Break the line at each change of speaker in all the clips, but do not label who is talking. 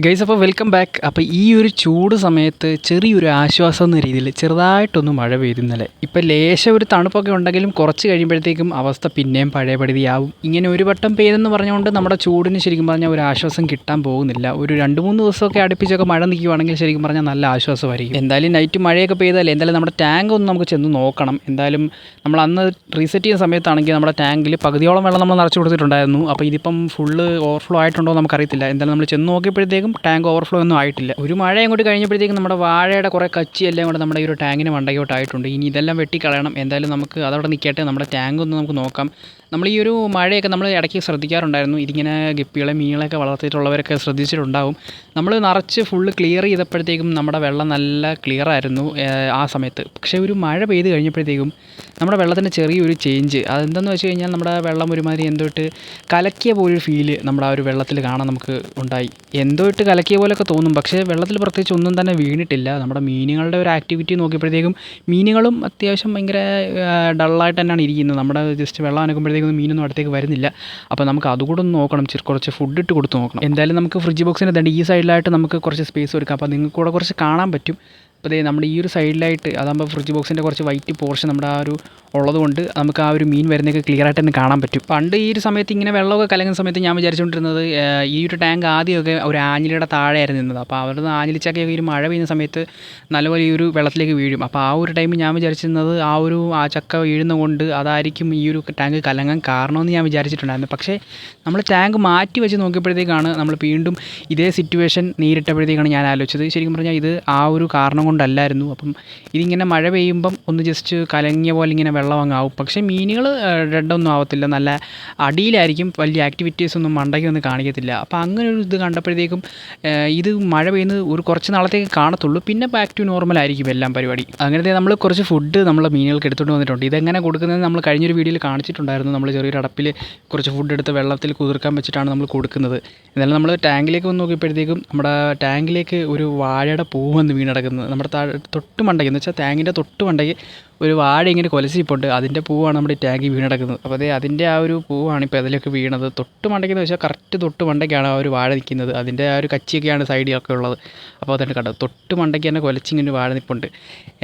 Guys അപ്പോൾ welcome back. അപ്പോൾ ഈ ഒരു ചൂട് സമയത്ത് ചെറിയൊരു ആശ്വാസം എന്ന രീതിയിൽ ചെറുതായിട്ടൊന്ന് മഴ പെയ്തു ഇന്നലെ. ഇപ്പോൾ ലേശം ഒരു തണുപ്പൊക്കെ ഉണ്ടെങ്കിലും കുറച്ച് കഴിയുമ്പോഴത്തേക്കും അവസ്ഥ പിന്നെയും പഴയപടിയാവും. ഇങ്ങനെ ഒരു വട്ടം പെയ്തെന്ന് പറഞ്ഞുകൊണ്ട് നമ്മുടെ ചൂടിന് ശരിക്കും പറഞ്ഞാൽ ഒരു ആശ്വാസം കിട്ടാൻ പോകുന്നില്ല. ഒരു 2-3 ദിവസമൊക്കെ അടുപ്പിച്ചൊക്കെ മഴ നിൽക്കുവാണെങ്കിൽ ശരിക്കും പറഞ്ഞാൽ നല്ല ആശ്വാസമായിരിക്കും. എന്തായാലും നൈറ്റ് മഴയൊക്കെ പെയ്താൽ എന്തായാലും നമ്മുടെ ടാങ്ക് ഒന്ന് നമുക്ക് ചെന്ന് നോക്കണം. എന്തായാലും നമ്മൾ അന്ന് റീസെറ്റ് ചെയ്യുന്ന സമയത്താണെങ്കിൽ നമ്മുടെ ടാങ്കിൽ പകുതിയോളം വെള്ളം നമ്മൾ നിറച്ച് കൊടുത്തിട്ടുണ്ടായിരുന്നു. അപ്പോൾ ഇതിപ്പം ഫുള്ള് ഓവർഫ്ലോ ആയിട്ടുണ്ടോ നമുക്കറിയത്തില്ല. എന്തായാലും നമ്മൾ ചെന്ന് നോക്കിയപ്പോഴത്തേക്കും ടാങ്ക് ഓവർഫ്ലോ ഒന്നും ആയിട്ടില്ല. ഒരു മഴ അങ്ങോട്ട് കഴിഞ്ഞപ്പോഴത്തേക്കും നമ്മുടെ വാഴയുടെ കുറേ കച്ചി എല്ലാം കൂടെ നമ്മുടെ ഈ ഒരു ടാങ്കിന് മണ്ടയ്ക്കോട്ടായിട്ടുണ്ട്. ഇനി ഇതെല്ലാം വെട്ടിക്കളയണം. എന്തായാലും നമുക്ക് അതവിടെ നിൽക്കട്ടെ. നമ്മുടെ ടാങ്ക് ഒന്ന് നമുക്ക് നോക്കാം. നമ്മൾ ഈ ഒരു മഴയൊക്കെ നമ്മൾ ഇടയ്ക്ക് ശ്രദ്ധിക്കാറുണ്ടായിരുന്നു. ഇതിങ്ങനെ ഗപ്പികളെ മീനുകളെയൊക്കെ വളർത്തിയിട്ടുള്ളവരൊക്കെ ശ്രദ്ധിച്ചിട്ടുണ്ടാവും. നമ്മൾ നിറച്ച് ഫുള്ള് ക്ലിയർ ചെയ്തപ്പോഴത്തേക്കും നമ്മുടെ വെള്ളം നല്ല ക്ലിയർ ആയിരുന്നു ആ സമയത്ത്. പക്ഷേ ഒരു മഴ പെയ്ത് കഴിഞ്ഞപ്പോഴത്തേക്കും നമ്മുടെ വെള്ളത്തിൻ്റെ ചെറിയൊരു ചേഞ്ച്, അതെന്തെന്ന് വെച്ച് കഴിഞ്ഞാൽ നമ്മുടെ വെള്ളം ഒരുമാതിരി എന്തോ ഇട്ട് കലക്കിയ പോലൊരു ഫീല് നമ്മുടെ ആ ഒരു വെള്ളത്തിൽ കാണാൻ നമുക്ക് ഉണ്ടായി. എന്തോ ഇട്ട് കലക്കിയ പോലെയൊക്കെ തോന്നും, പക്ഷേ വെള്ളത്തിൽ പ്രത്യേകിച്ച് ഒന്നും തന്നെ വീണിട്ടില്ല. നമ്മുടെ മീനുകളുടെ ഒരു ആക്ടിവിറ്റി നോക്കിയപ്പോഴത്തേക്കും മീനുകളും അത്യാവശ്യം ഭയങ്കര ഡള്ളായിട്ട് തന്നെയാണ് ഇരിക്കുന്നത്. നമ്മുടെ ജസ്റ്റ് വെള്ളം അനക്കുമ്പോഴത്തേക്കും മീനൊന്നും അടുത്തേക്ക് വരുന്നില്ല. അപ്പോൾ നമുക്ക് അതുകൂടെ ഒന്ന് നോക്കണം. കുറച്ച് ഫുഡ് ഇട്ട് കൊടുത്ത് നോക്കണം. എന്തായാലും നമുക്ക് ഫ്രിഡ്ജ് ബോക്സിൻ്റെ തന്നെ ഈ സൈഡിലായിട്ട് നമുക്ക് കുറച്ച് സ്പേസ് കൊടുക്കാം. അപ്പോൾ നിങ്ങൾക്ക് കൂടെ കുറച്ച് കാണാൻ പറ്റും. അപ്പോൾ നമ്മുടെ ഈ ഒരു സൈഡിലായിട്ട് അതാകുമ്പോൾ ഫ്രിഡ്ജ് ബോക്സിൻ്റെ കുറച്ച് വൈറ്റ് പോർഷൻ നമ്മുടെ ആ ഒരു ഉള്ളതുകൊണ്ട് നമുക്ക് ആ ഒരു മീൻ വരുന്നതൊക്കെ ക്ലിയർ ആയിട്ട് തന്നെ കാണാൻ പറ്റും. പണ്ട് ഈ ഒരു സമയത്ത് ഇങ്ങനെ വെള്ളമൊക്കെ കലങ്ങുന്ന സമയത്ത് ഞാൻ വിചാരിച്ചുകൊണ്ടിരുന്നത് ഈ ഒരു ടാങ്ക് ആദ്യമൊക്കെ ഒരു ആഞ്ഞിലിയുടെ താഴെയായിരുന്നു നിന്നത്. അപ്പോൾ അവരുടെ ആഞ്ഞിലിച്ചൊക്കെ ഈ ഒരു മഴ പെയ്യുന്ന സമയത്ത് നല്ലപോലെ ഈ ഒരു വെള്ളത്തിലേക്ക് വീഴും. അപ്പോൾ ആ ഒരു ടൈമിൽ ഞാൻ വിചാരിച്ചിരുന്നത് ആ ചക്ക വീഴുന്നത് കൊണ്ട് അതായിരിക്കും ഈ ഒരു ടാങ്ക് കലങ്ങാൻ കാരണമെന്ന് ഞാൻ വിചാരിച്ചിട്ടുണ്ടായിരുന്നു. പക്ഷേ നമ്മൾ ടാങ്ക് മാറ്റി വെച്ച് നോക്കിയപ്പോഴത്തേക്കാണ് നമ്മൾ വീണ്ടും ഇതേ സിറ്റുവേഷൻ നേരിട്ടപ്പോഴത്തേക്കാണ് ഞാൻ ആലോചിച്ചത്. ശരിക്കും പറഞ്ഞാൽ ഇത് ആ ഒരു കാരണം കൊണ്ടല്ലായിരുന്നു. അപ്പം ഇതിങ്ങനെ മഴ പെയ്യുമ്പം ഒന്ന് ജസ്റ്റ് കലങ്ങിയ പോലെ ഇങ്ങനെ വെള്ളം അങ്ങാവും. പക്ഷേ മീനുകൾ ഡെഡൊന്നും ആവത്തില്ല, നല്ല അടിയിലായിരിക്കും, വലിയ ആക്ടിവിറ്റീസ് ഒന്നും മണ്ടയ്ക്ക് ഒന്നും കാണിക്കത്തില്ല. അപ്പോൾ അങ്ങനെ ഒരു ഇത് കണ്ടപ്പോഴത്തേക്കും ഇത് മഴ പെയ്യുന്നത് ഒരു കുറച്ച് നാളത്തേക്ക് കാണത്തുള്ളൂ, പിന്നെ ബാക്ക് ടു നോർമൽ ആയിരിക്കും എല്ലാം പരിപാടി. അങ്ങനത്തെ നമ്മൾ കുറച്ച് ഫുഡ് നമ്മളെ മീനുകൾക്ക് എടുത്തുകൊണ്ട് വന്നിട്ടുണ്ട്. ഇതെങ്ങനെ കൊടുക്കുന്നത് നമ്മൾ കഴിഞ്ഞൊരു വീഡിയോയിൽ കാണിച്ചിട്ടുണ്ടായിരുന്നു. നമ്മൾ ചെറിയൊരു അടപ്പിൽ കുറച്ച് ഫുഡ് എടുത്ത് വെള്ളത്തിൽ കുതിർക്കാൻ വെച്ചിട്ടാണ് നമ്മൾ കൊടുക്കുന്നത്. എന്നാലും നമ്മൾ ടാങ്കിലേക്ക് വന്ന് നോക്കിയപ്പോഴത്തേക്കും നമ്മുടെ ടാങ്കിലേക്ക് ഒരു വാഴയുടെ പൂവ് വന്ന് വീണടക്കുന്നത്. നമ്മുടെ തൊട്ട് മണ്ടയ്ക്ക് എന്ന് വെച്ചാൽ ടാങ്കിൻ്റെ തൊട്ട് മണ്ടയ്ക്ക് ഒരു വാഴ ഇങ്ങനെ കൊലച്ചിപ്പോട്ട് അതിൻ്റെ പൂവാണ് നമ്മുടെ ടാങ്കിൽ വീണടക്കുന്നത്. അപ്പോൾ അതിൻ്റെ ആ ഒരു പൂവാണ് ഇപ്പോൾ അതിലേക്ക് വീണത്. തൊട്ട് മണ്ടയ്ക്കെന്ന് വെച്ചാൽ കറക്റ്റ് തൊട്ട് മണ്ടയ്ക്കാണ് ആ ഒരു വാഴ നിൽക്കുന്നത്. അതിൻ്റെ ആ ഒരു കച്ചിയൊക്കെയാണ് സൈഡിലൊക്കെ ഉള്ളത്. അപ്പോൾ അതിൻ്റെ കണ്ടത് തൊട്ട് മണ്ടയ്ക്ക് തന്നെ കൊലച്ചിങ്ങനെ വാഴ നിൽപ്പുണ്ട്.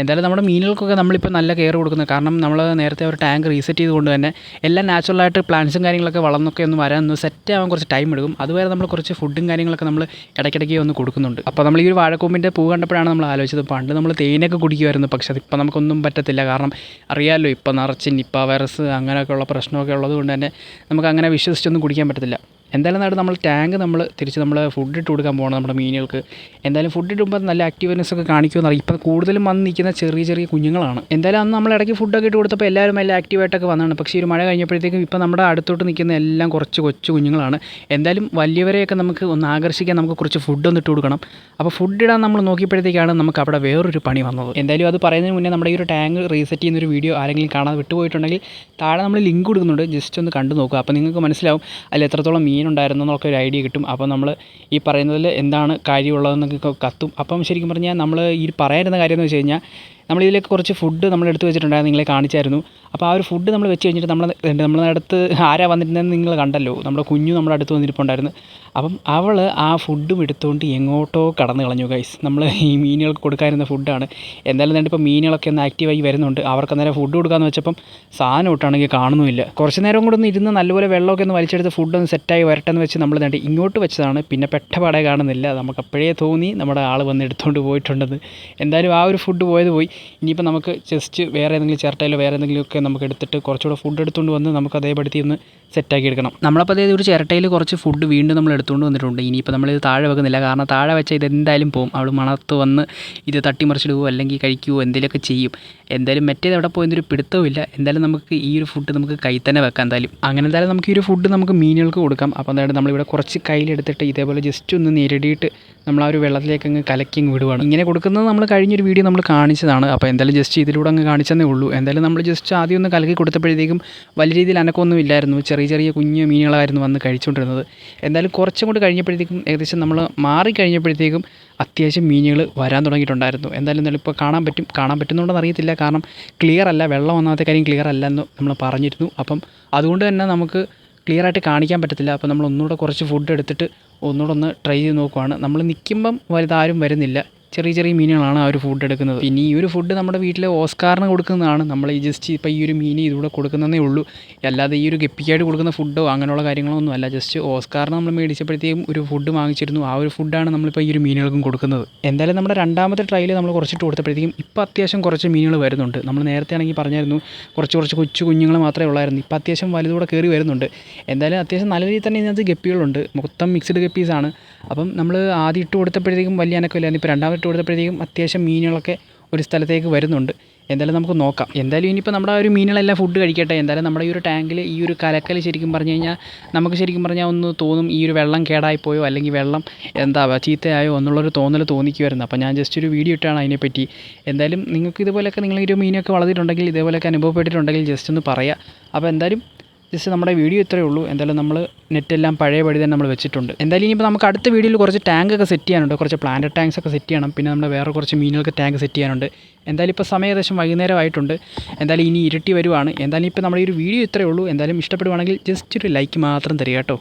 എന്തായാലും നമ്മുടെ മീനുകൾക്കൊക്കെ നമ്മളിപ്പോൾ നല്ല കെയർ കൊടുക്കുന്നത്. കാരണം നമ്മൾ നേരത്തെ ഒരു ടാങ്ക് റീസെറ്റ് ചെയ്തുകൊണ്ട് തന്നെ എല്ലാം നാച്ചുറലായിട്ട് പ്ലാന്റ്സും കാര്യങ്ങളൊക്കെ വളർന്നൊക്കെ ഒന്ന് വരാൻ ഒന്ന് സെറ്റ് ആവാൻ കുറച്ച് ടൈം എടുക്കും. അതുവരെ നമ്മൾ കുറച്ച് ഫുഡും കാര്യങ്ങളൊക്കെ നമ്മൾ ഇടയ്ക്കിടയ്ക്ക് ഒന്ന് കൊടുക്കുന്നുണ്ട്. അപ്പോൾ നമ്മൾ ഈ ഒരു വാഴക്കൂമ്പിൻ്റെ പൂ കണ്ടപ്പോഴാണ് നമ്മൾ ആലോചിച്ചത്, പണ്ട് നമ്മൾ തേനൊക്കെ കുടിക്കുമായിരുന്നു. പക്ഷേ അതിപ്പോൾ നമുക്കൊന്നും പറ്റത്തില്ല. കാരണം അറിയാമല്ലോ, ഇപ്പോൾ നിറച്ച് നിപ്പ വൈറസ് അങ്ങനെയൊക്കെയുള്ള പ്രശ്നമൊക്കെ ഉള്ളത് കൊണ്ട് തന്നെ നമുക്ക് അങ്ങനെ വിശ്വസിച്ചൊന്നും കുടിക്കാൻ പറ്റത്തില്ല. എന്തായാലും നമ്മൾ ടാങ്ക് തിരിച്ച് ഫുഡ് ഇട്ട് കൊടുക്കാൻ പോകണം നമ്മുടെ മീനുകൾക്ക്. എന്തായാലും ഫുഡ് ഇടുമ്പോൾ നല്ല ആക്റ്റീവ്നെസ് ഒക്കെ കാണിക്കുമെന്നറിയാം. ഇപ്പം കൂടുതലും വന്ന് നിൽക്കുന്ന ചെറിയ ചെറിയ കുഞ്ഞുങ്ങളാണ്. എന്തായാലും അന്ന് നമ്മൾ ഇടയ്ക്ക് ഫുഡൊക്കെ ഇട്ട് കൊടുത്തപ്പോൾ എല്ലാവരും നല്ല ആക്റ്റീവായിട്ടൊക്കെ വന്നതാണ്. പക്ഷേ ഈ ഒരു മഴ കഴിഞ്ഞപ്പോഴത്തേക്കും ഇപ്പോൾ നമ്മുടെ അടുത്തോട്ട് നിൽക്കുന്ന എല്ലാം കുറച്ച് കൊച്ചു കുഞ്ഞുങ്ങളാണ്. എന്തായാലും വലിയവരെയൊക്കെ നമുക്ക് ഒന്ന് ആകർഷിക്കാൻ നമുക്ക് കുറച്ച് ഫുഡൊന്ന് ഇട്ട് കൊടുക്കണം. അപ്പോൾ ഫുഡ് ഇടാൻ നമ്മൾ നോക്കിയപ്പോഴത്തേക്കാണ് നമുക്ക് അവിടെ വേറൊരു പണി വന്നത്. എന്തായാലും അത് പറയുന്നതിന് മുന്നേ നമ്മുടെ ഈ ഒരു ടാങ്ക് റീസെറ്റ് ചെയ്യുന്നൊരു വീഡിയോ ആരെങ്കിലും കാണാതെ വിട്ടുപോയിട്ടുണ്ടെങ്കിൽ താഴെ നമ്മൾ ലിങ്ക് കൊടുക്കുന്നുണ്ട്, ജസ്റ്റ് ഒന്ന് കണ്ടു നോക്കുക. അപ്പോൾ നിങ്ങൾക്ക് മനസ്സിലാവും അതിൽ എത്രത്തോളം മീനുണ്ടായിരുന്നു എന്നൊക്കെ ഒരു ഐഡിയ കിട്ടും. അപ്പോൾ നമ്മൾ ഈ പറയുന്നതിൽ എന്താണ് കാര്യമുള്ളതെന്നൊക്കെ കത്തും. അപ്പം ശരിക്കും പറഞ്ഞാൽ നമ്മൾ ഈ പറയാനിരുന്ന കാര്യം എന്ന് വെച്ച് കഴിഞ്ഞാൽ നമ്മളിതിലേക്ക് കുറച്ച് ഫുഡ് നമ്മൾ എടുത്ത് വെച്ചിട്ടുണ്ടായിരുന്നു, നിങ്ങളെ കാണിച്ചായിരുന്നു. അപ്പോൾ ആ ഒരു ഫുഡ് നമ്മൾ വെച്ച് കഴിഞ്ഞിട്ട് നമ്മളെ അടുത്ത് ആരാ വന്നിട്ടുണ്ടെന്ന് നിങ്ങൾ കണ്ടല്ലോ, നമ്മുടെ കുഞ്ഞു നമ്മുടെ അടുത്ത് വന്നിരിപ്പുണ്ടായിരുന്നു. അപ്പം അവൾ ആ ഫുഡും എടുത്തുകൊണ്ട് എങ്ങോട്ടോ കടന്നു കളഞ്ഞു ഗൈസ്. നമ്മൾ ഈ മീനുകൾക്ക് കൊടുക്കാതിരുന്ന ഫുഡാണ്. എന്തായാലും ഇപ്പോൾ മീനുകളൊക്കെ ഒന്ന് ആക്റ്റീവായി വരുന്നുണ്ട്. അവർക്ക് നേരെ ഫുഡ് കൊടുക്കാമെന്ന് വെച്ചപ്പം സാധനം ഇട്ടാണെങ്കിൽ കാണുന്നുമില്ല. കുറച്ച് നേരം കൂടെ ഒന്ന് ഇരുന്ന് നല്ലപോലെ വെള്ളമൊക്കെ ഒന്ന് വലിച്ചെടുത്ത് ഫുഡൊന്ന് സെറ്റായി വരട്ടെന്ന് വെച്ച് നമ്മൾ ഇങ്ങോട്ട് വെച്ചതാണ്. പിന്നെ പെട്ടപാടെ കാണുന്നില്ല. നമുക്ക് അപ്പോഴേ തോന്നി നമ്മുടെ ആൾ വന്ന് എടുത്തുകൊണ്ട് പോയിട്ടുണ്ടെന്ന്. എന്തായാലും ആ ഒരു ഫുഡ് പോയത് പോയി. ഇനിയിപ്പോൾ നമുക്ക് ജസ്റ്റ് വേറെ ഏതെങ്കിലും ചിരട്ടയിലോ വേറെ എന്തെങ്കിലുമൊക്കെ നമുക്ക് എടുത്തിട്ട് കുറച്ചുകൂടെ ഫുഡ് എടുത്തുകൊണ്ട് വന്ന് നമുക്ക് അതേപടി ഒന്ന് സെറ്റാക്കി എടുക്കണം. നമ്മളപ്പോൾ അതായത് ഒരു ചിരട്ടയിൽ കുറച്ച് ഫുഡ് വീണ്ടും നമ്മൾ എടുത്തുകൊണ്ട് വന്നിട്ടുണ്ട്. ഇനിയിപ്പോൾ നമ്മളിത് താഴെ വെക്കുന്നില്ല, കാരണം താഴെ വെച്ചാൽ ഇതെന്തായാലും പോകും. അവൾ മണത്ത് വന്ന് ഇത് തട്ടിമറിച്ചിടുകയോ അല്ലെങ്കിൽ കഴിക്കുകയോ എന്തെങ്കിലുമൊക്കെ ചെയ്യും. എന്തായാലും മറ്റേത് എവിടെ പോയെന്നൊരു പിടുത്തവുമില്ല. എന്തായാലും നമുക്ക് ഈ ഒരു ഫുഡ് നമുക്ക് കയ്യിൽ തന്നെ വെക്കാം. എന്തായാലും നമുക്ക് ഈ ഒരു ഫുഡ് നമുക്ക് മീനുകൾക്ക് കൊടുക്കാം. അപ്പോൾ എന്തായാലും നമ്മളിവിടെ കുറച്ച് കയ്യിലെടുത്തിട്ട് ഇതേപോലെ ജസ്റ്റ് ഒന്ന് നേരിടിയിട്ട് നമ്മൾ ആ ഒരു വെള്ളത്തിലേക്ക് അങ്ങ് കലക്കി അങ്ങ് വിടുവാണ്. ഇങ്ങനെ കൊടുക്കുന്നത് നമ്മൾ കഴിഞ്ഞൊരു വീഡിയോ നമ്മൾ കാണിച്ചതാണ്. അപ്പോൾ എന്തായാലും ജസ്റ്റ് ഇതിലൂടെ അങ്ങ് കാണിച്ചതേ ഉള്ളൂ. എന്തായാലും നമ്മൾ ജസ്റ്റ് ആദ്യം ഒന്ന് കലക്കി കൊടുത്തപ്പോഴത്തേക്കും വലിയ രീതിയിൽ അനക്കമൊന്നും ഇല്ലായിരുന്നു. ചെറിയ ചെറിയ കുഞ്ഞു മീനുകളായിരുന്നു വന്ന് കഴിച്ചുകൊണ്ടിരുന്നത്. എന്തായാലും കുറച്ചും കൂടി കഴിഞ്ഞപ്പോഴത്തേക്കും ഏകദേശം നമ്മൾ മാറിക്കഴിഞ്ഞപ്പോഴത്തേക്കും അത്യാവശ്യം മീനുകൾ വരാൻ തുടങ്ങിയിട്ടുണ്ടായിരുന്നു. എന്തായാലും ഇപ്പോൾ കാണാൻ പറ്റുന്നുണ്ടെന്ന് അറിയത്തില്ല, കാരണം ക്ലിയർ അല്ല, വെള്ളം ഒന്നാമത്തെ കാര്യം ക്ലിയർ അല്ല എന്ന് നമ്മൾ പറഞ്ഞിരുന്നു. അപ്പം അതുകൊണ്ട് തന്നെ നമുക്ക് ക്ലിയറായിട്ട് കാണിക്കാൻ പറ്റത്തില്ല. അപ്പോൾ നമ്മൾ ഒന്നുകൂടെ കുറച്ച് ഫുഡ് എടുത്തിട്ട് ഒന്നുകൂടെ ഒന്ന് ട്രൈ ചെയ്ത് നോക്കുവാണ്. നമ്മൾ നിൽക്കുമ്പം വലുതാരും വരുന്നില്ല, ചെറിയ ചെറിയ മീനുകളാണ് ആ ഒരു ഫുഡ് എടുക്കുന്നത്. പിന്നെ ഈ ഒരു ഫുഡ് നമ്മുടെ വീട്ടിലെ ഓസ്കാറിന് കൊടുക്കുന്നതാണ്. നമ്മൾ ഈ ജസ്റ്റ് ഇപ്പോൾ ഈ ഒരു മീൻ ഇതിലൂടെ കൊടുക്കുന്നതേ ഉള്ളൂ, അല്ലാതെ ഈ ഒരു ഗപ്പിക്കായിട്ട് കൊടുക്കുന്ന ഫുഡോ അങ്ങനെയുള്ള കാര്യങ്ങളൊന്നും അല്ല. ജസ്റ്റ് ഓസ്കാറിന് നമ്മൾ മേടിച്ചപ്പോഴത്തേക്കും ഒരു ഫുഡ് വാങ്ങിച്ചിരുന്നു, ആ ഒരു ഫുഡാണ് നമ്മളിപ്പോൾ ഈ ഒരു മീനുകൾക്കും കൊടുക്കുന്നത്. എന്തായാലും നമ്മുടെ രണ്ടാമത്തെ ട്രയൽ നമ്മൾ കുറച്ചിട്ട് കൊടുത്തപ്പോഴത്തേക്കും ഇപ്പോൾ അത്യാവശ്യം കുറച്ച് മീനുകൾ വരുന്നുണ്ട്. നമ്മൾ നേരത്തെ ആണെങ്കിൽ പറഞ്ഞായിരുന്നു കുറച്ച് കൊച്ചു കുഞ്ഞുങ്ങൾ മാത്രമേ ഉള്ളായിരുന്നു, ഇപ്പോൾ അത്യാവശ്യം വലുതൂടെ കയറി വരുന്നുണ്ട്. എന്തായാലും അത്യാവശ്യം നല്ല രീതിയിൽ തന്നെ ഇതിനകത്ത് ഗപ്പികളുണ്ട്, മൊത്തം മിക്സ്ഡ് ഗപ്പീസാണ്. അപ്പം നമ്മൾ ആദ്യം ഇട്ട് കൊടുത്തപ്പോഴത്തേക്കും വലിയ അനക്കമില്ലായിരുന്നു, ഇപ്പോൾ രണ്ടാമത് ഇട്ട് കൊടുത്തപ്പോഴത്തേക്കും അത്യാവശ്യം മീനുകളൊക്കെ ഒരു സ്ഥലത്തേക്ക് വരുന്നുണ്ട്. എന്തായാലും നമുക്ക് നോക്കാം. എന്തായാലും ഇനിയിപ്പോൾ നമ്മുടെ ആ ഒരു മീനുകളെല്ലാം ഫുഡ് കഴിക്കട്ടെ. എന്തായാലും നമ്മുടെ ഈ ഒരു ടാങ്കിൽ ഈ ഒരു കലക്കൽ ശരിക്കും പറഞ്ഞു കഴിഞ്ഞാൽ നമുക്ക് ശരിക്കും പറഞ്ഞാൽ ഒന്ന് തോന്നും, ഈ ഒരു വെള്ളം കേടായിപ്പോയോ അല്ലെങ്കിൽ വെള്ളം ചീത്തയായോ എന്നുള്ളൊരു തോന്നൽ തോന്നിക്കുമായിരുന്നു. അപ്പോൾ ഞാൻ ജസ്റ്റ് ഒരു വീഡിയോ ഇട്ടാണ് അതിനെപ്പറ്റി. എന്തായാലും നിങ്ങൾക്ക് ഇതുപോലെയൊക്കെ നിങ്ങൾ ഈ ഒരു മീനൊക്കെ വളർത്തിയിട്ടുണ്ടെങ്കിൽ, ഇതേപോലെയൊക്കെ അനുഭവപ്പെട്ടിട്ടുണ്ടെങ്കിൽ ജസ്റ്റ് ഒന്ന് പറയുക. അപ്പോൾ എന്തായാലും ജസ്റ്റ് നമ്മുടെ വീഡിയോ ഇത്രയേ ഉള്ളൂ. എന്തായാലും നമ്മൾ നെറ്റെല്ലാം പഴയപടി തന്നെ നമ്മൾ വെച്ചിട്ടുണ്ട്. എന്തായാലും ഇനിയിപ്പോൾ നമുക്ക് അടുത്ത വീഡിയോയിൽ കുറച്ച് ടാങ്കൊക്കെ സെറ്റ് ചെയ്യാനുണ്ട്, കുറച്ച് പ്ലാന്റ് ടാങ്ക്സ് ഒക്കെ സെറ്റ് ചെയ്യണം. പിന്നെ നമ്മുടെ വേറെ കുറച്ച് മീനുകൾക്ക് ടാങ്ക് സെറ്റ് ചെയ്യാനുണ്ട്. എന്തായാലും ഇപ്പോൾ സമയം ഏകദേശം വൈകുന്നേരമായിട്ടുണ്ട്. എന്തായാലും ഇനി ഇരുട്ടി വരുവാണ്. എന്തായാലും ഇപ്പോൾ നമ്മുടെ ഈ ഒരു വീഡിയോ ഇത്രയേ ഉള്ളൂ. എന്തായാലും ഇഷ്ടപ്പെടുവാണെങ്കിൽ ജസ്റ്റ് ഒരു ലൈക്ക് മാത്രം തരിക കേട്ടോ.